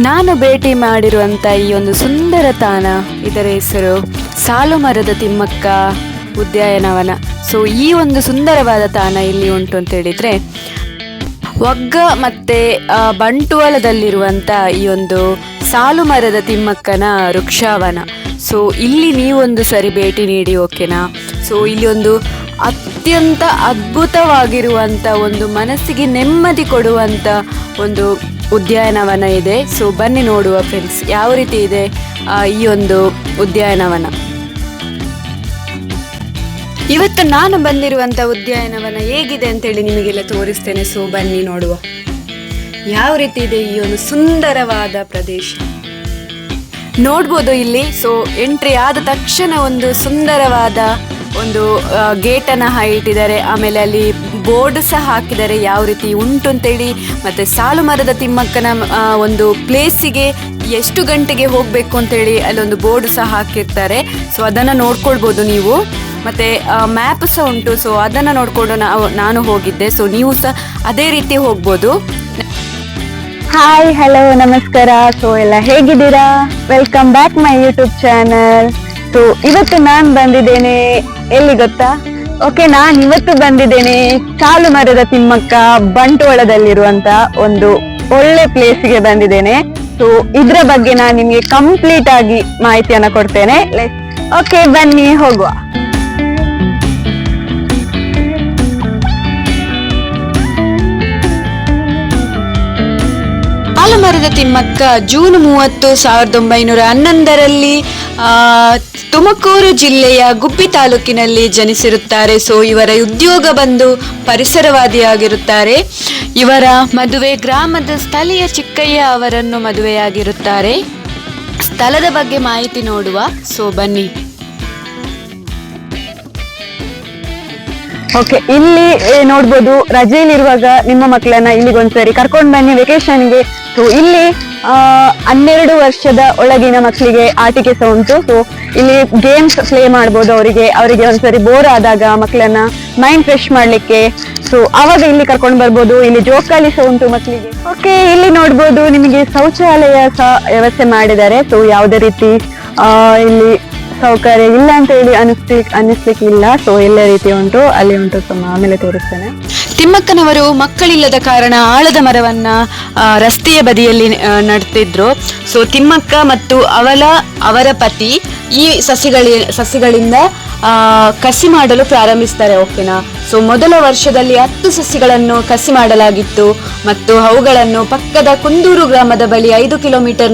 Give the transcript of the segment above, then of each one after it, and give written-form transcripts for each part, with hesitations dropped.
ನಾನು ಭೇಟಿ ಮಾಡಿರುವಂಥ ಈ ಒಂದು ಸುಂದರ ತಾಣ, ಇದರ ಹೆಸರು ಸಾಲುಮರದ ತಿಮ್ಮಕ್ಕ ಉದ್ಯಾನವನ. ಸೊ ಈ ಒಂದು ಸುಂದರವಾದ ತಾಣ ಇಲ್ಲಿ ಉಂಟು ಅಂತ ಹೇಳಿದರೆ, ಒಗ್ಗ ಮತ್ತು ಬಂಟ್ವಾಳದಲ್ಲಿರುವಂಥ ಈ ಒಂದು ಸಾಲುಮರದ ತಿಮ್ಮಕ್ಕನ ವೃಕ್ಷಾವನ. ಸೊ ಇಲ್ಲಿ ನೀವೊಂದು ಸರಿ ಭೇಟಿ ನೀಡಿ, ಓಕೆನಾ? ಸೊ ಇಲ್ಲಿ ಒಂದು ಅತ್ಯಂತ ಅದ್ಭುತವಾಗಿರುವಂಥ ಒಂದು ಮನಸ್ಸಿಗೆ ನೆಮ್ಮದಿ ಕೊಡುವಂಥ ಒಂದು ಉದ್ಯಾನವನ ಇದೆ. ಸೊ ಬನ್ನಿ ನೋಡುವ ಫ್ರೆಂಡ್ಸ್, ಯಾವ ರೀತಿ ಇದೆ ಈ ಒಂದು ಉದ್ಯಾನವನ. ಇವತ್ತು ನಾನು ಬಂದಿರುವಂಥ ಉದ್ಯಾನವನ ಹೇಗಿದೆ ಅಂತೇಳಿ ನಿಮಗೆಲ್ಲ ತೋರಿಸ್ತೇನೆ. ಸೊ ಬನ್ನಿ ನೋಡುವ ಯಾವ ರೀತಿ ಇದೆ ಈ ಒಂದು ಸುಂದರವಾದ ಪ್ರದೇಶ. ನೋಡ್ಬೋದು ಇಲ್ಲಿ. ಸೊ ಎಂಟ್ರಿ ಆದ ತಕ್ಷಣ ಒಂದು ಸುಂದರವಾದ ಒಂದು ಗೇಟನ್ನು ಇಟ್ಟಿದ್ದಾರೆ. ಆಮೇಲೆ ಅಲ್ಲಿ ಬೋರ್ಡ್ ಸಹ ಹಾಕಿದ್ದಾರೆ ಯಾವ ರೀತಿ ಉಂಟು ಅಂತೇಳಿ. ಮತ್ತು ಸಾಲುಮರದ ತಿಮ್ಮಕ್ಕನ ಒಂದು ಪ್ಲೇಸಿಗೆ ಎಷ್ಟು ಗಂಟೆಗೆ ಹೋಗಬೇಕು ಅಂತೇಳಿ ಅಲ್ಲೊಂದು ಬೋರ್ಡ್ ಸಹ ಹಾಕಿರ್ತಾರೆ. ಸೊ ಅದನ್ನು ನೋಡ್ಕೊಳ್ಬೋದು ನೀವು. ಮತ್ತು ಮ್ಯಾಪ್ ಸಹ ಉಂಟು. ಸೊ ಅದನ್ನು ನೋಡಿಕೊಂಡು ನಾನು ಹೋಗಿದ್ದೆ. ಸೊ ನೀವು ಸಹ ಅದೇ ರೀತಿ ಹೋಗ್ಬೋದು. ಹಾಯ್, ಹಲೋ, ನಮಸ್ಕಾರ. ಸೊ ಎಲ್ಲ ಹೇಗಿದ್ದೀರಾ? Welcome back my YouTube channel. So ಇವತ್ತು ನಾನು ಬಂದಿದ್ದೇನೆ ಎಲ್ಲಿ ಗೊತ್ತಾ? ಓಕೆ, ನಾನು ಇವತ್ತು ಬಂದಿದ್ದೇನೆ ಸಾಲುಮರದ ತಿಮ್ಮಕ್ಕ ಬಂಟ್ವಾಳದಲ್ಲಿರುವಂತ ಒಂದು ಒಳ್ಳೆ ಪ್ಲೇಸ್ಗೆ ಬಂದಿದ್ದೇನೆ. ಸೊ ಇದ್ರ ಬಗ್ಗೆ ನಾನು ನಿಮಗೆ ಕಂಪ್ಲೀಟ್ ಆಗಿ ಮಾಹಿತಿಯನ್ನ ಕೊಡ್ತೇನೆ. ಓಕೆ, ಬನ್ನಿ ಹೋಗುವ. ಸಾಲುಮರದ ತಿಮ್ಮಕ್ಕ ಜೂನ್ 30, 1911ರಲ್ಲಿ ತುಮಕೂರು ಜಿಲ್ಲೆಯ ಗುಬ್ಬಿ ತಾಲೂಕಿನಲ್ಲಿ ಜನಿಸಿರುತ್ತಾರೆ. ಸೊ ಇವರ ಉದ್ಯೋಗ ಬಂದು ಪರಿಸರವಾದಿಯಾಗಿರುತ್ತಾರೆ. ಇವರ ಮದುವೆ ಗ್ರಾಮದ ಸ್ಥಳೀಯ ಚಿಕ್ಕಯ್ಯ ಅವರನ್ನು ಮದುವೆಯಾಗಿರುತ್ತಾರೆ. ಸ್ಥಳದ ಬಗ್ಗೆ ಮಾಹಿತಿ ನೋಡುವ. ಸೊ ಬನ್ನಿ. ಓಕೆ, ಇಲ್ಲಿ ನೋಡ್ಬೋದು. ರಜೆಯಲ್ಲಿರುವಾಗ ನಿಮ್ಮ ಮಕ್ಕಳನ್ನ ಇಲ್ಲಿಗೊಂದ್ಸರಿ ಕರ್ಕೊಂಡು ಬನ್ನಿ ವೆಕೇಶನ್ಗೆ. ಸೊ ಇಲ್ಲಿ 12 ವರ್ಷದ ಒಳಗಿನ ಮಕ್ಕಳಿಗೆ ಆಟಿಕೆ ಸಹ ಉಂಟು. ಸೊ ಇಲ್ಲಿ ಗೇಮ್ಸ್ ಪ್ಲೇ ಮಾಡ್ಬೋದು ಅವರಿಗೆ ಒಂದ್ಸರಿ ಬೋರ್ ಆದಾಗ ಮಕ್ಕಳನ್ನ ಮೈಂಡ್ ಫ್ರೆಶ್ ಮಾಡ್ಲಿಕ್ಕೆ. ಸೊ ಅವಾಗ ಇಲ್ಲಿ ಕರ್ಕೊಂಡು ಬರ್ಬೋದು. ಇಲ್ಲಿ ಜೋಕಾಲಿ ಸಹ ಉಂಟು ಮಕ್ಕಳಿಗೆ. ಓಕೆ, ಇಲ್ಲಿ ನೋಡ್ಬೋದು ನಿಮಗೆ ಶೌಚಾಲಯ ಸಹ ವ್ಯವಸ್ಥೆ ಮಾಡಿದ್ದಾರೆ. ಸೊ ಯಾವುದೇ ರೀತಿ ಇಲ್ಲಿ ಸೌಕರ್ಯ ಇಲ್ಲ ಅಂತ ಹೇಳಿ ಅನಿಸ್ಲಿಕ್ಕೆ ಇಲ್ಲ. ಸೊ ಎಲ್ಲ ರೀತಿ ಉಂಟು, ಅಲ್ಲಿ ಉಂಟು. ಸೊ ಆಮೇಲೆ ತೋರಿಸ್ತೇನೆ. ತಿಮ್ಮಕ್ಕನವರು ಮಕ್ಕಳಿಲ್ಲದ ಕಾರಣ ಆಲದ ಮರವನ್ನ ರಸ್ತೆಯ ಬದಿಯಲ್ಲಿ ನಡ್ತಿದ್ರು. ಸೊ ತಿಮ್ಮಕ್ಕ ಮತ್ತು ಅವರ ಪತಿ ಈ ಸಸಿಗಳಿಂದ ಕಸಿ ಮಾಡಲು ಪ್ರಾರಂಭಿಸ್ತಾರೆ, ಓಕೆನಾ? ಸೊ ಮೊದಲ ವರ್ಷದಲ್ಲಿ 10 ಸಸಿಗಳನ್ನು ಕಸಿ ಮಾಡಲಾಗಿತ್ತು ಮತ್ತು ಅವುಗಳನ್ನು ಪಕ್ಕದ ಕುಂದೂರು ಗ್ರಾಮದ ಬಳಿ 5 ಕಿಲೋಮೀಟರ್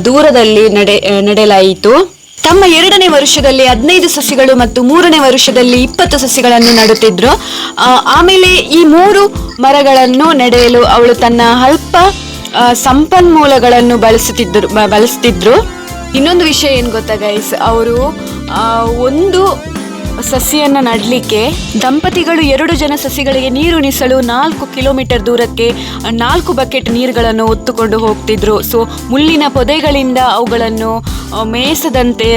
ದೂರದಲ್ಲಿ ನೆಡಲಾಯಿತು. ತಮ್ಮ 2ನೇ ವರ್ಷದಲ್ಲಿ 15 ಸಸಿಗಳು ಮತ್ತು 3ನೇ ವರ್ಷದಲ್ಲಿ 20 ಸಸಿಗಳನ್ನು ನೆಡುತ್ತಿದ್ರು. ಆಮೇಲೆ ಈ 3 ಮರಗಳನ್ನು ನೆಡೆಯಲು ಅವಳು ತನ್ನ ಅಲ್ಪ ಸಂಪನ್ಮೂಲಗಳನ್ನು ಬಳಸ್ತಿದ್ರು. ಇನ್ನೊಂದು ವಿಷಯ ಏನು ಗೊತ್ತಾ ಗೈಸ್, ಅವರು ಒಂದು ಸಸಿಯನ್ನು ನಡಲಿಕ್ಕೆ ದಂಪತಿಗಳು 2 ಜನ ಸಸಿಗಳಿಗೆ ನೀರುಣಿಸಲು 4 ಕಿಲೋಮೀಟರ್ ದೂರಕ್ಕೆ 4 ಬಕೆಟ್ ನೀರುಗಳನ್ನು ಹೊತ್ತುಕೊಂಡು ಹೋಗ್ತಿದ್ರು. ಸೊ ಮುಳ್ಳಿನ ಪೊದೆಗಳಿಂದ ಅವುಗಳನ್ನು ಮೇಸದಂತೆ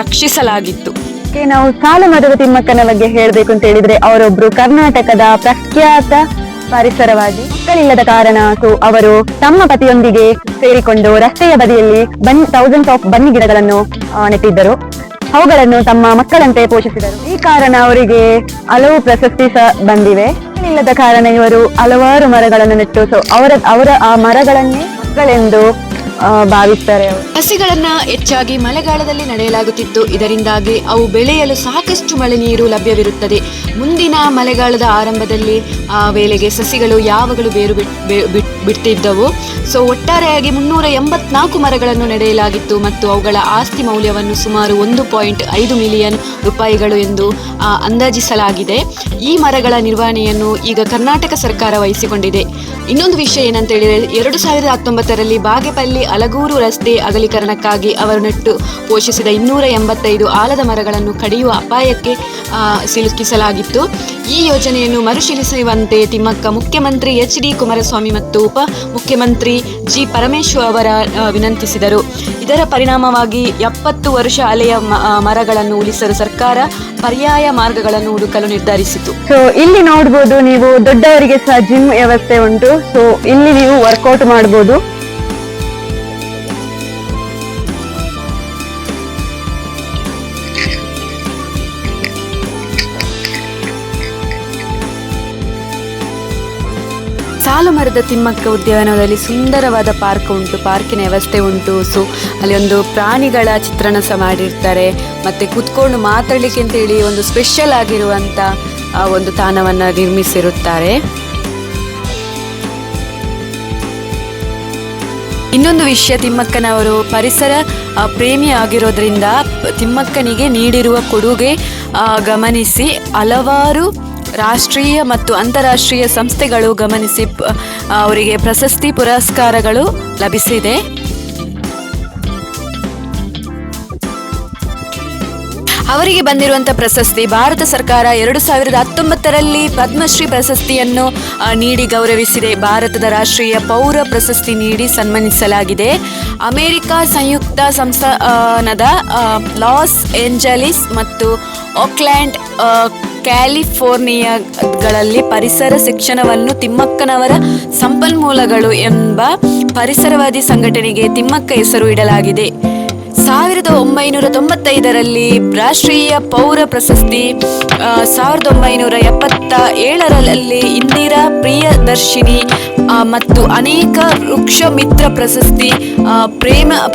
ರಕ್ಷಿಸಲಾಗಿತ್ತು. ನಾವು ಸಾಲುಮರದ ತಿಮ್ಮಕ್ಕನ ಬಗ್ಗೆ ಹೇಳಬೇಕು ಅಂತ ಹೇಳಿದ್ರೆ, ಅವರೊಬ್ರು ಕರ್ನಾಟಕದ ಪ್ರಖ್ಯಾತ ಪರಿಸರವಾದಿ. ಮಕ್ಕಳಿಲ್ಲದ ಕಾರಣ ಸೊ ಅವರು ತಮ್ಮ ಪತಿಯೊಂದಿಗೆ ಸೇರಿಕೊಂಡು ರಸ್ತೆಯ ಬದಿಯಲ್ಲಿ ಥೌಸಂಡ್ಸ್ ಆಫ್ ಬನ್ನಿ ಗಿಡಗಳನ್ನು ನೆಟ್ಟಿದ್ದರು. ಅವುಗಳನ್ನು ತಮ್ಮ ಮಕ್ಕಳಂತೆ ಪೋಷಿಸಿದರು. ಈ ಕಾರಣ ಅವರಿಗೆ ಹಲವು ಪ್ರಶಸ್ತಿ ಸಹ ಬಂದಿವೆ. ಇಲ್ಲದ ಕಾರಣ ಇವರು ಹಲವಾರು ಮರಗಳನ್ನು ನೆಟ್ಟು ಸೊ ಅವರ ಆ ಮರಗಳನ್ನೇ ಮಕ್ಕಳೆಂದು ಭಾವಿಸ್ತಾರೆ. ಸಸಿಗಳನ್ನ ಹೆಚ್ಚಾಗಿ ಮಳೆಗಾಲದಲ್ಲಿ ನಡೆಯಲಾಗುತ್ತಿತ್ತು. ಇದರಿಂದಾಗಿ ಅವು ಬೆಳೆಯಲು ಸಾಕಷ್ಟು ಮಳೆ ನೀರು ಲಭ್ಯವಿರುತ್ತದೆ. ಮುಂದಿನ ಮಳೆಗಾಲದ ಆರಂಭದಲ್ಲಿ ಆ ವೇಳೆಗೆ ಸಸಿಗಳು ಯಾವಾಗಲೂ ಬೇರು ಬಿಡ್ತಿದ್ದವು. ಸೊ ಒಟ್ಟಾರೆಯಾಗಿ 384 ಮರಗಳನ್ನು ನೆಡೆಯಲಾಗಿತ್ತು ಮತ್ತು ಅವುಗಳ ಆಸ್ತಿ ಮೌಲ್ಯವನ್ನು ಸುಮಾರು 1.5 ಮಿಲಿಯನ್ ರೂಪಾಯಿಗಳು ಎಂದು ಅಂದಾಜಿಸಲಾಗಿದೆ. ಈ ಮರಗಳ ನಿರ್ವಹಣೆಯನ್ನು ಈಗ ಕರ್ನಾಟಕ ಸರ್ಕಾರ ವಹಿಸಿಕೊಂಡಿದೆ. ಇನ್ನೊಂದು ವಿಷಯ ಏನಂತ ಹೇಳಿದರೆ, 2019ರಲ್ಲಿ ಬಾಗೇಪಲ್ಲಿ ಅಲಗೂರು ರಸ್ತೆ ಅಗಲೀಕರಣಕ್ಕಾಗಿ ಅವರು ನೆಟ್ಟು ಪೋಷಿಸಿದ 285 ಆಲದ ಮರಗಳನ್ನು ಕಡಿಯುವ ಅಪಾಯಕ್ಕೆ ಸಿಲುಕಿಸಲಾಗಿತ್ತು. ಈ ಯೋಜನೆಯನ್ನು ಮರುಪರಿಶೀಲಿಸುವಂತೆ ತಿಮ್ಮಕ್ಕ ಮುಖ್ಯಮಂತ್ರಿ ಎಚ್.ಡಿ. ಕುಮಾರಸ್ವಾಮಿ ಮತ್ತು ಉಪ ಮುಖ್ಯಮಂತ್ರಿ ಜಿ. ಪರಮೇಶ್ವರ್ ಅವರ ವಿನಂತಿಸಿದರು. ಇದರ ಪರಿಣಾಮವಾಗಿ 70 ವರ್ಷ ಹಳೆಯ ಮರಗಳನ್ನು ಉಳಿಸಲು ಸರ್ಕಾರ ಪರ್ಯಾಯ ಮಾರ್ಗಗಳನ್ನು ಹುಡುಕಲು ನಿರ್ಧರಿಸಿತು. ಸೊ ಇಲ್ಲಿ ನೋಡ್ಬೋದು ನೀವು, ದೊಡ್ಡವರಿಗೆ ಸಹ ಜಿಮ್ ವ್ಯವಸ್ಥೆ ಉಂಟು. ಸೊ ಇಲ್ಲಿ ನೀವು ವರ್ಕೌಟ್ ಮಾಡ್ಬೋದು. ಸಾಲು ಮರದ ತಿಮ್ಮಕ್ಕ ಉದ್ಯಾನವನದಲ್ಲಿ ಸುಂದರವಾದ ಪಾರ್ಕ್ ಉಂಟು, ಪಾರ್ಕಿನ ವ್ಯವಸ್ಥೆ ಉಂಟು. ಸೊ ಅಲ್ಲಿ ಒಂದು ಪ್ರಾಣಿಗಳ ಚಿತ್ರಣ ಸಹ ಮಾಡಿರ್ತಾರೆ, ಮತ್ತೆ ಕುತ್ಕೊಂಡು ಮಾತಾಡ್ಲಿಕ್ಕೆ ಅಂತೇಳಿ ಒಂದು ಸ್ಪೆಷಲ್ ಆಗಿರುವಂತ ಒಂದು ತಾಣವನ್ನು ನಿರ್ಮಿಸಿರುತ್ತಾರೆ. ಇನ್ನೊಂದು ವಿಷಯ, ತಿಮ್ಮಕ್ಕನವರು ಪರಿಸರ ಪ್ರೇಮಿ ಆಗಿರೋದ್ರಿಂದ ತಿಮ್ಮಕ್ಕನಿಗೆ ನೀಡಿರುವ ಕೊಡುಗೆ ಗಮನಿಸಿ ಹಲವಾರು ರಾಷ್ಟ್ರೀಯ ಮತ್ತು ಅಂತಾರಾಷ್ಟ್ರೀಯ ಸಂಸ್ಥೆಗಳು ಗಮನಿಸಿ ಅವರಿಗೆ ಪ್ರಶಸ್ತಿ ಪುರಸ್ಕಾರಗಳು ಲಭಿಸಿದೆ. ಅವರಿಗೆ ಬಂದಿರುವಂತಹ ಪ್ರಶಸ್ತಿ, ಭಾರತ ಸರ್ಕಾರ 2019ರಲ್ಲಿ ಪದ್ಮಶ್ರೀ ಪ್ರಶಸ್ತಿಯನ್ನು ನೀಡಿ ಗೌರವಿಸಿದೆ. ಭಾರತದ ರಾಷ್ಟ್ರೀಯ ಪೌರ ಪ್ರಶಸ್ತಿ ನೀಡಿ ಸನ್ಮಾನಿಸಲಾಗಿದೆ. ಅಮೆರಿಕ ಸಂಯುಕ್ತ ಸಂಸ್ಥಾನದ ಲಾಸ್ ಏಂಜಲೀಸ್ ಮತ್ತು ಓಕ್ಲ್ಯಾಂಡ್ ಕ್ಯಾಲಿಫೋರ್ನಿಯಾಗಳಲ್ಲಿ ಪರಿಸರ ಶಿಕ್ಷಣವನ್ನು ತಿಮ್ಮಕ್ಕನವರ ಸಂಪನ್ಮೂಲಗಳು ಎಂಬ ಪರಿಸರವಾದಿ ಸಂಘಟನೆಗೆ ತಿಮ್ಮಕ್ಕ ಹೆಸರು ಇಡಲಾಗಿದೆ. 1995ರಲ್ಲಿ ರಾಷ್ಟ್ರೀಯ ಪೌರ ಪ್ರಶಸ್ತಿ, 1977ರಲ್ಲಿ ಇಂದಿರಾ ಪ್ರಿಯದರ್ಶಿನಿ ಮತ್ತು ಅನೇಕ ವೃಕ್ಷ ಮಿತ್ರ ಪ್ರಶಸ್ತಿ,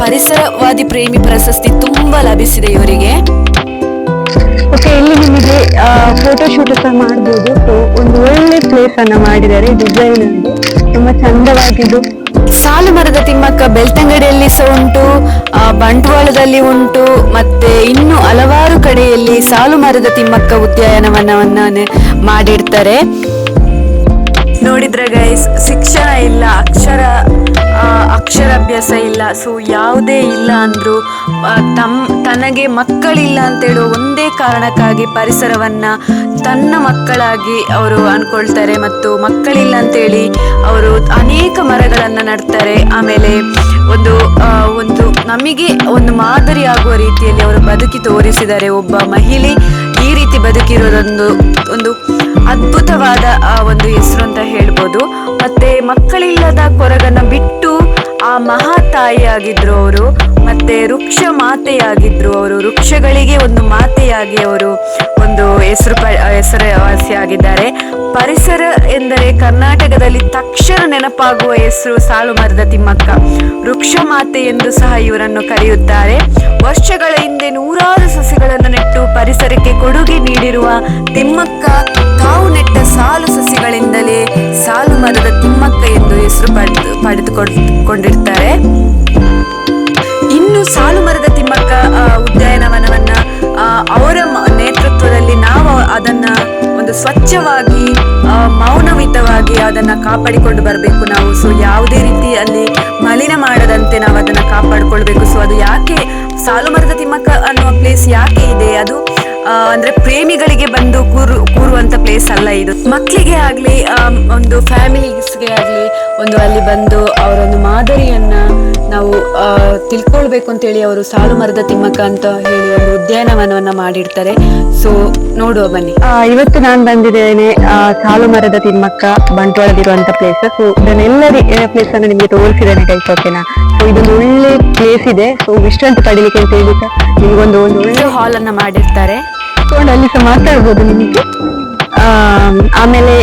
ಪರಿಸರವಾದಿ ಪ್ರೇಮಿ ಪ್ರಶಸ್ತಿ ತುಂಬ ಲಭಿಸಿದೆ ಇವರಿಗೆ. ಓಕೆ, ಇಲ್ಲಿ ನಿಮಗೆ ಫೋಟೋ ಶೂಟ್ ಸಹ ಮಾಡ್ಬೋದು. ಸೊ ಒಂದು ಒಳ್ಳೆ ಪ್ಲೇಸ್ ಅನ್ನ ಮಾಡಿದ್ದಾರೆ, ಡಿಸೈನ್ ಒಂದು ತುಂಬಾ ಚಂದವಾಗಿದ್ದು. ಸಾಲು ಮರದ ತಿಮ್ಮಕ್ಕ ಬೆಳ್ತಂಗಡಿಯಲ್ಲಿ ಸಹ ಉಂಟು, ಬಂಟ್ವಾಳದಲ್ಲಿ ಉಂಟು, ಮತ್ತೆ ಇನ್ನು ಹಲವಾರು ಕಡೆಯಲ್ಲಿ ಸಾಲು ಮರದ ತಿಮ್ಮಕ್ಕ ಉದ್ಯಾನವನವನ್ನ ಮಾಡಿರ್ತಾರೆ. ನೋಡಿದ್ರ ಗೈಸ್, ಶಿಕ್ಷಣ ಇಲ್ಲ, ಅಕ್ಷರಾಭ್ಯಾಸ ಇಲ್ಲ. ಸೊ ಯಾವುದೇ ಇಲ್ಲ ಅಂದ್ರು ತನಗೆ ಮಕ್ಕಳಿಲ್ಲ ಅಂತೇಳುವ ಒಂದೇ ಕಾರಣಕ್ಕಾಗಿ ಪರಿಸರವನ್ನ ತನ್ನ ಮಕ್ಕಳಾಗಿ ಅವರು ಅನ್ಕೊಳ್ತಾರೆ, ಮತ್ತು ಮಕ್ಕಳಿಲ್ಲ ಅಂತೇಳಿ ಅವರು ಅನೇಕ ಮರಗಳನ್ನ ನಡ್ತಾರೆ. ಆಮೇಲೆ ಒಂದು ನಮಗೆ ಒಂದು ಮಾದರಿ ಆಗುವ ರೀತಿಯಲ್ಲಿ ಅವರು ಬದುಕಿ ತೋರಿಸಿದ್ದಾರೆ. ಒಬ್ಬ ಮಹಿಳೆ ಈ ರೀತಿ ಬದುಕಿರೋದೊಂದು ಅದ್ಭುತವಾದ ಒಂದು ಹೆಸರು ಅಂತ ಹೇಳ್ಬೋದು. ಮತ್ತೆ ಮಕ್ಕಳಿಲ್ಲದ ಕೊರಗನ್ನ ಬಿಟ್ಟು ಆ ಮಹಾ ತಾಯಿಯಾಗಿದ್ರು ಅವರು, ಮತ್ತೆ ವೃಕ್ಷ ಮಾತೆಯಾಗಿದ್ರು ಅವರು. ವೃಕ್ಷಗಳಿಗೆ ಒಂದು ಮಾತೆಯಾಗಿ ಅವರು ಒಂದು ಹೆಸರುವಾಸಿಯಾಗಿದ್ದಾರೆ. ಪರಿಸರ ಎಂದರೆ ಕರ್ನಾಟಕದಲ್ಲಿ ತಕ್ಷಣ ನೆನಪಾಗುವ ಹೆಸರು ಸಾಲು ಮರದ ತಿಮ್ಮಕ್ಕ. ವೃಕ್ಷ ಮಾತೆ ಎಂದು ಸಹ ಇವರನ್ನು ಕರೆಯುತ್ತಾರೆ. ವರ್ಷಗಳ ಹಿಂದೆ ನೂರಾರು ಸಸಿಗಳನ್ನು ನೆಟ್ಟು ಪರಿಸರಕ್ಕೆ ಕೊಡುಗೆ ನೀಡಿರುವ ತಿಮ್ಮಕ್ಕ ತಾವು ನೆಟ್ಟ ಸಾಲು ಸಸಿಗಳಿಂದಲೇ ಸಾಲು ಮರದ ತಿಮ್ಮಕ್ಕ ಎಂದು ಹೆಸರು ಪಡೆದುಕೊಂಡಿರ್ತಾರೆ. ಇನ್ನು ಸಾಲು ಮರದ ತಿಮ್ಮಕ್ಕ ಉದ್ಯಾನವನವನ್ನ ಅವರ ನೇತೃತ್ವದಲ್ಲಿ ನಾವು ಅದನ್ನ ಒಂದು ಸ್ವಚ್ಛವಾಗಿ ಮೌನವಿತವಾಗಿ ಅದನ್ನ ಕಾಪಾಡಿಕೊಂಡು ಬರಬೇಕು ನಾವು. ಸೊ ಯಾವುದೇ ರೀತಿ ಅಲ್ಲಿ ಮಲಿನ ಮಾಡದಂತೆ ನಾವು ಅದನ್ನ ಕಾಪಾಡಿಕೊಳ್ಬೇಕು. ಸೊ ಅದು ಯಾಕೆ ಸಾಲು ಮರದ ತಿಮ್ಮಕ್ಕ ಅನ್ನುವ ಪ್ಲೇಸ್ ಯಾಕೆ ಇದೆ, ಅದು ಅಂದ್ರೆ ಪ್ರೇಮಿಗಳಿಗೆ ಬಂದು ಕೂರುವಂತ ಪ್ಲೇಸ್ ಅಲ್ಲ ಇದು. ಮಕ್ಕಳಿಗೆ ಆಗ್ಲಿ ಒಂದು ಫ್ಯಾಮಿಲೀಸ್ಗೆ ಆಗ್ಲಿ ಒಂದು ಅಲ್ಲಿ ಬಂದು ಅವರೊಂದು ಮಾದರಿಯನ್ನ ನಾವು ತಿಳ್ಕೊಳ್ಬೇಕು ಅಂತೇಳಿ ಅವರು ಸಾಲು ಮರದ ತಿಮ್ಮಕ್ಕ ಅಂತ ಹೇಳಿ ಒಂದು ಉದ್ಯಾನವನವನ್ನ ಮಾಡಿರ್ತಾರೆ. ಸೊ ನೋಡುವ ಬನ್ನಿ. ಇವತ್ತು ನಾನು ಬಂದಿದ್ದೇನೆ ಸಾಲು ಮರದ ತಿಮ್ಮಕ್ಕ ಬಂಟ್ವಾಳದಿರುವಂತ ಪ್ಲೇಸ್. ಸೊ ಇದನ್ನೆಲ್ಲರಿ ಪ್ಲೇಸ್ ಅನ್ನು ನಿಮಗೆ ತೋರಿಸಿದ್ದೇನೆ ಗೈಸ್, ಓಕೆನಾ. ಸೊ ಇದೊಂದು ಒಳ್ಳೆ ಪ್ಲೇಸ್ ಇದೆ. ಸೊ ವಿಶ್ರಾಂತಿ ಪಡಿಲಿಕ್ಕೆ ಅಂತ ಹೇಳಿ ನಿಮಗೊಂದು ಒಳ್ಳೆ ಹಾಲ್ ಅನ್ನ ಮಾಡಿರ್ತಾರೆ. ಅಲ್ಲಿ ಸಹ ಮಾತಾಡ್ಬೋದು ನಿಮಗೆ. ಆಮೇಲೆ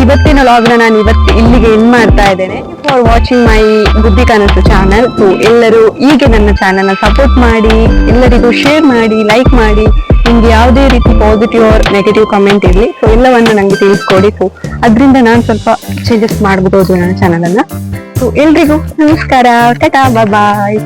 ಇವತ್ತಿನ ಲಾಗ್ನ ನಾನು ಇಲ್ಲಿಗೆ ಎಂಡ್ ಮಾಡ್ತಾ ಇದ್ದೇನೆ. ಫಾರ್ ವಾಚಿಂಗ್ ಮೈ ಬುದ್ಧಿ ಕನಸು ಚಾನಲ್. ಸೊ ಎಲ್ಲರೂ ಹೀಗೆ ನನ್ನ ಚಾನಲ್ನ ಸಪೋರ್ಟ್ ಮಾಡಿ, ಎಲ್ಲರಿಗೂ ಶೇರ್ ಮಾಡಿ, ಲೈಕ್ ಮಾಡಿ. ನಿಮ್ಗೆ ಯಾವುದೇ ರೀತಿ ಪಾಸಿಟಿವ್ ಆರ್ ನೆಗೆಟಿವ್ ಕಮೆಂಟ್ ಇರಲಿ, ಸೊ ಎಲ್ಲವನ್ನು ನಂಗೆ ತಿಳಿಸ್ಕೊಡಿ. ಸೊ ಅದರಿಂದ ನಾನು ಸ್ವಲ್ಪ ಚೇಂಜಸ್ ಮಾಡ್ಬೋದು ನನ್ನ ಚಾನಲ್ ಅನ್ನ. ಸೊ ಎಲ್ರಿಗೂ ನಮಸ್ಕಾರ, ಟಾಟಾ, ಬಾಯ್.